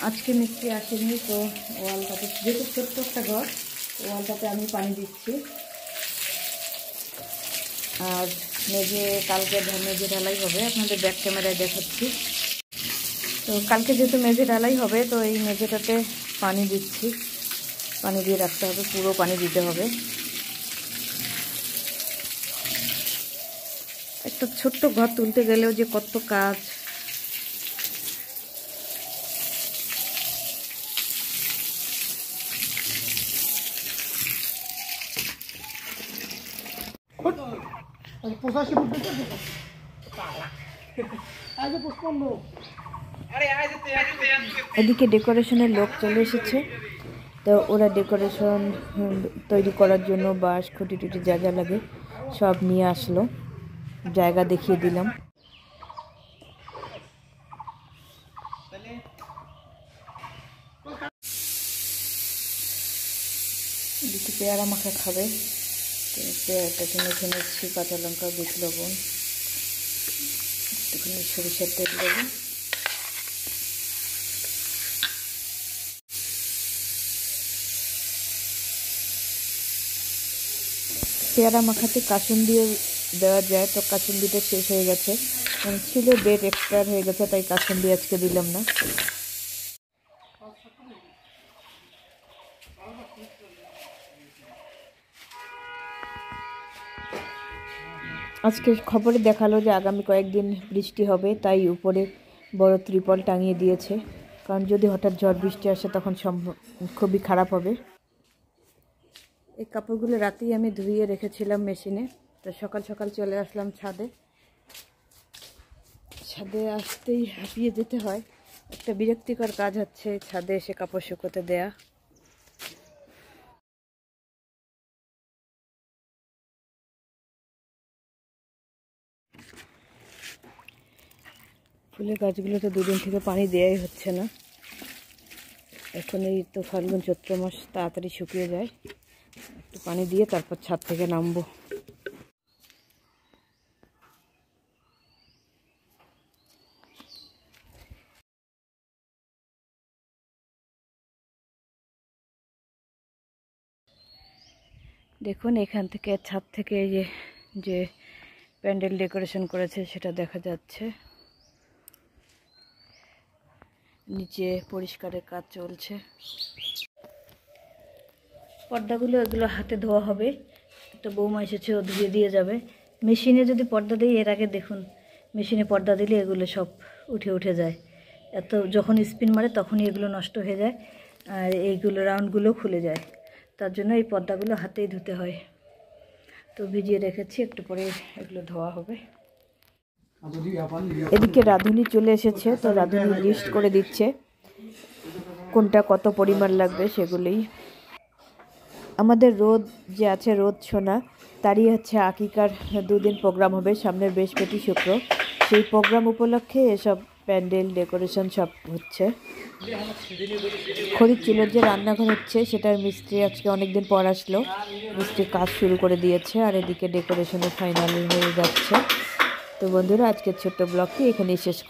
আজকে মিস্ত্রি আসেনি, তো ওয়ালটাতে যেহেতু ছোট্ট একটা ঘর, ওয়ালটাতে আমি পানি দিচ্ছি। আর মেঝে কালকে মেঝে ঢালাই হবে, আপনাদের ব্যাক ক্যামেরায় দেখাচ্ছি। তো কালকে যেহেতু মেঝে ঢালাই হবে, তো এই মেঝেটাতে পানি দিচ্ছি। পানি দিয়ে রাখতে হবে, পুরো পানি দিতে হবে। একটা ছোট্ট ঘর তুলতে গেলেও যে কত কাজ। এদিকে ডেকোরেশনের লোক চলে এসেছে, তো ওরা ডেকোরেশন তৈরি করার জন্য বাঁশ খুঁটি টুটি যা যা লাগে সব নিয়ে আসলো, জায়গা দেখিয়ে দিলাম। এদিকে পেয়ারা মাখা খাবে, তো পেয়ারাটাকে মেখে নিচ্ছি। কাঁচা লঙ্কা, বিট লবণ, একটুখানি সরিষার তেল দেবো। পেয়ারা মাখাতে কাসুন্দি দেওয়া যায়, তো কাসুন্দিটা শেষ হয়ে গেছে, ছিল ডেট এক্সপায়ার হয়ে গেছে, তাই কাসুন্দি আজকে দিলাম না। আজকে খবরে দেখালো যে আগামী কয়েকদিন বৃষ্টি হবে, তাই উপরে বড় ত্রিপল টাঙিয়ে দিয়েছে, কারণ যদি হঠাৎ ঝড় বৃষ্টি আসে তখন খুবই খারাপ হবে। এই কাপড়গুলো রাতেই আমি ধুইয়ে রেখেছিলাম মেশিনে, তো সকাল সকাল চলে আসলাম ছাদে। ছাদে আসতেই হাঁপিয়ে যেতে হয়, একটা বিরক্তিকর কাজ হচ্ছে ছাদে এসে কাপড় শুকোতে দেয়া। ফুলের গাছগুলোতে দুদিন থেকে পানি দেওয়াই হচ্ছে না। এখন এই তো ফাল্গুন চৈত্র মাস, তাড়াতাড়ি শুকিয়ে যায়। একটু পানি দিয়ে তারপর ছাদ থেকে নামবো। দেখুন এখান থেকে ছাদ থেকে এই যে প্যান্ডেল ডেকোরেশন করেছে সেটা দেখা যাচ্ছে। নিচে পরিষ্কারের কাজ চলছে। পর্দাগুলো এগুলো হাতে ধোয়া হবে, একটা বৌমা এসেছে, ও ধুয়ে দিয়ে যাবে। মেশিনে যদি পর্দা দিই, এর আগে দেখুন মেশিনে পর্দা দিলে এগুলো সব উঠে যায়, এত যখন স্পিন মারে তখনই এগুলো নষ্ট হয়ে যায়, আর এইগুলো রাউন্ডগুলো খুলে যায়। তার জন্য এই পর্দাগুলো হাতেই ধুতে হয়। তো ভিজিয়ে রেখেছি, একটু পরে এগুলো ধোয়া হবে। এদিকে রাঁধুনি চলে এসেছে, তো রাঁধুনি লিস্ট করে দিচ্ছে কোনটা কত পরিমাণ লাগবে সেগুলোই। আমাদের রোদ যে আছে, রোদ সোনা, তারই হচ্ছে আকিকার 2 দিন প্রোগ্রাম হবে, সামনের বৃহস্পতি শুক্র। সেই প্রোগ্রাম উপলক্ষে এসব প্যান্ডেল ডেকোরেশন সব হচ্ছে। খড়ির চুলের যে রান্নাঘর হচ্ছে, সেটার মিস্ত্রি আজকে অনেকদিন পর আসলো, মিস্ত্রি কাজ শুরু করে দিয়েছে, আর এদিকে ডেকোরেশনের ফাইনাল হয়ে যাচ্ছে। তো বন্ধুরা, আজকের ছোট্ট ব্লগটি এখানেই শেষ করছি।